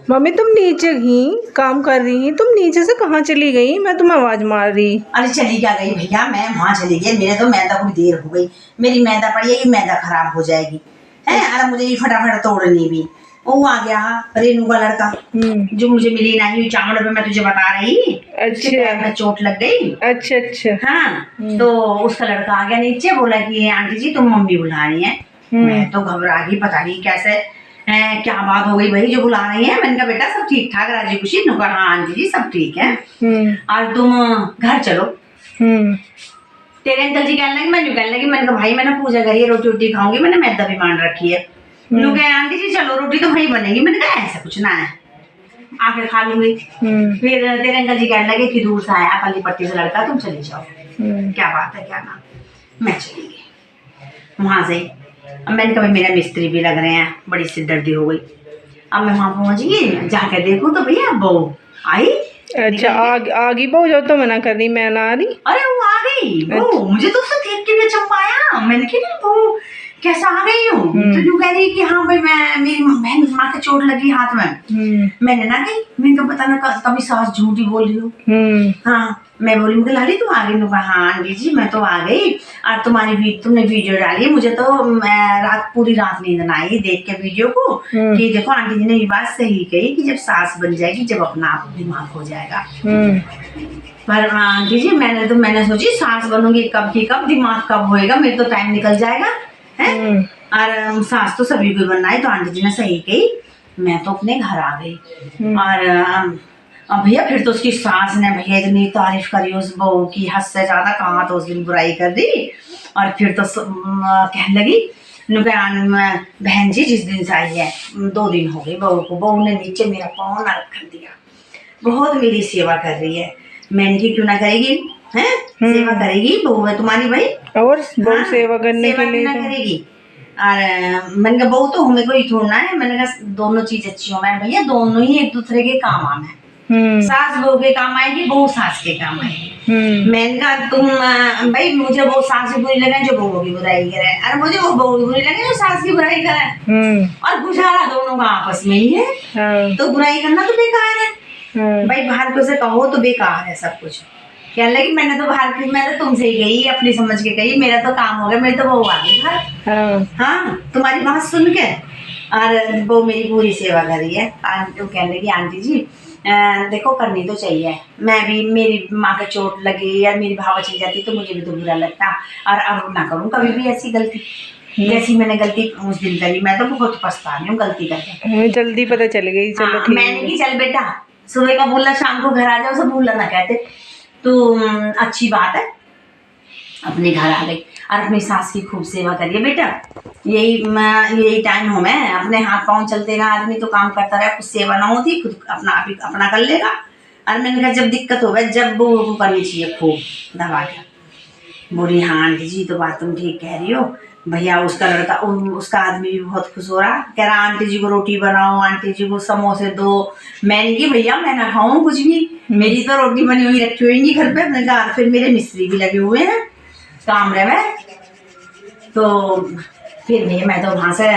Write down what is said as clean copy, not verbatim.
Mummy तुम नीचे ही काम कर रही, तुम नीचे से कहाँ चली गई? मैं तुम्हें आवाज मार रही। अरे चली क्या गई भैया, मैं वहाँ चली गई। मेरे तो मैदा को देर हो गई, मेरी मैदा पड़ी है, ये मैदा खराब हो जाएगी है। अरे मुझे ये फटाफट तोड़नी भी। वो आ गया रेनू का लड़का जो मुझे मिली नहीं चावड़ पे, मैं तुझे बता रही। उसके पैर में चोट लग गई। अच्छा अच्छा। हाँ तो उसका लड़का आ गया नीचे, बोला कि आंटी जी तुम मम्मी बुला रही है। मैं तो घबरा गई, पता नहीं कैसे क्या बात हो गई भाई जो बुला रही है। मैंने कहा बेटा सब ठीक ठाक राजी खुशी। हाँ आंटी जी सब ठीक है, और तुम घर चलो। तेरे अंकल जी कहने लगे, मैं कहने लगी, मैंने कहा भाई मैंने पूजा करी है, रोटी रोटी खाऊंगी, मैंने मैदा भी मान रखी है। लोग आंटी जी चलो रोटी तो वही बनेगी। मैंने कहा ऐसा कुछ ना है, आके खा लूंगी। फिर तेरे अंकल जी कहने लगे कि दूर से आया पल्ली पट्टी से लड़का, तुम चली जाओ। क्या बात है क्या ना। मैं चली गई वहां से। अब मैंने कहा मेरा मिस्त्री भी लग रहे हैं, बड़ी सिरदर्दी हो गई। अब मैं वहां पहुंच गई, जाकर देखूं तो भैया बहू आई। अच्छा आगी बहू जब तो मना कर रही मैं ना आ रही। अरे वो आ गई बहू, मुझे तो उससे देख के भी अचंभा आया। मैंने कहा बहू कैसा आ गई हूँ? तो यूँ कह रही कि हाँ भाई मैं मेरी बहन माँ के चोट लगी हाथ में। मैंने ना गई, मैंने कहा पता ना कभी सास झूठी बोल रही हो। हाँ मैं बोली मुझे लाली तुम आ गई? हाँ आंटी जी मैं तो आ गई, और तुमने वीडियो डाली, मुझे तो पूरी रात नींद ना आई देख के वीडियो को कि देखो आंटी जी ने ये बात सही कही कि जब सास बन जाएगी जब अपना आप दिमाग हो जाएगा। पर आंटी जी मैंने सोची सास बनूंगी कब की कब, दिमाग कब होएगा, मेरे तो टाइम निकल जाएगा है। और सास तो सभी को बनना है, तो आंटी जी ने सही कही। मैं तो अपने घर आ गई। और भैया फिर तो उसकी सास ने भैया इतनी तारीफ करी उस बहू की, हद से ज्यादा। कहाँ तो उस दिन बुराई कर दी। और फिर तो कहने लगी बहन जी जिस दिन से आई है 2 दिन हो गए बहू को, बहू ने नीचे मेरा पाँव ना रख दिया, बहुत मेरी सेवा कर रही है। मैंने की क्यों ना करेगी है, सेवा करेगी, बहू है तुम्हारी भाई, और बहू सेवा करने के लिए करेगी। और मैंने कहा बहू तो हमें कोई छोड़ना है। मैंने कहा दोनों चीज अच्छी हो, मैं भैया दोनों ही एक दूसरे के काम आना है। सास बहू के काम आएगी, बहू सास के काम आएगी। मैंने कहा तुम भाई मुझे वो सास की बुरी लगे जो बहू की बुराई करे, अरे मुझे वो बहू की बुरी लगे जो सास की बुराई करे। और गुजारा दोनों का आपस में ही है, तो बुराई करना तो बेकार है भाई। बाहर को से कहो तो बेकार है सब कुछ। क्या लगी मैंने तो तुमसे ही गई, अपनी समझ के गई, मेरा तो काम हो गया, मेरी तो बहू आ गई घर। हाँ तुम्हारी बात सुन के, और वो मेरी पूरी सेवा कर रही है। तो कहने लगी आंटी जी देखो करनी तो चाहिए, मैं भी मेरी माँ के चोट लगी या मेरी भाव चली जाती तो मुझे भी तो बुरा लगता, और अब ना करूँ कभी भी ऐसी गलती जैसी मैंने गलती उस दिन करी। मैं तो बहुत पछता रही हूँ गलती करके। जल्दी पता चल गई। चलो ठीक। मैंने की चल बेटा सुबह का बोला शाम को घर आ जाओ, सब भूलना ना कहते तो अच्छी बात है। अपने घर आ गई और अपनी सास की खूब सेवा करिए बेटा। यही टाइम हो, मैं अपने हाथ पाँव चलते रहा आदमी तो काम करता रहा, कुछ सेवा ना होती खुद अपना कर लेगा। और मैंने कहा जब दिक्कत हो गई जब वो करनी चाहिए खूब दबा के। बोली हाँ आंटी जी तो बात तुम ठीक कह रही हो। भैया उसका लड़का उसका आदमी भी बहुत खुश हो रहा, कह रहा आंटी जी को रोटी बनाओ, आंटी जी को समोसे दो। मैंने की भैया मैं ना खाऊं कुछ भी, मेरी तो रोटी बनी हुई रखी हुई घर पे। मैंने कहा फिर मेरे मिस्त्री भी लगे हुए हैं काम में, तो फिर मैं तो वहां से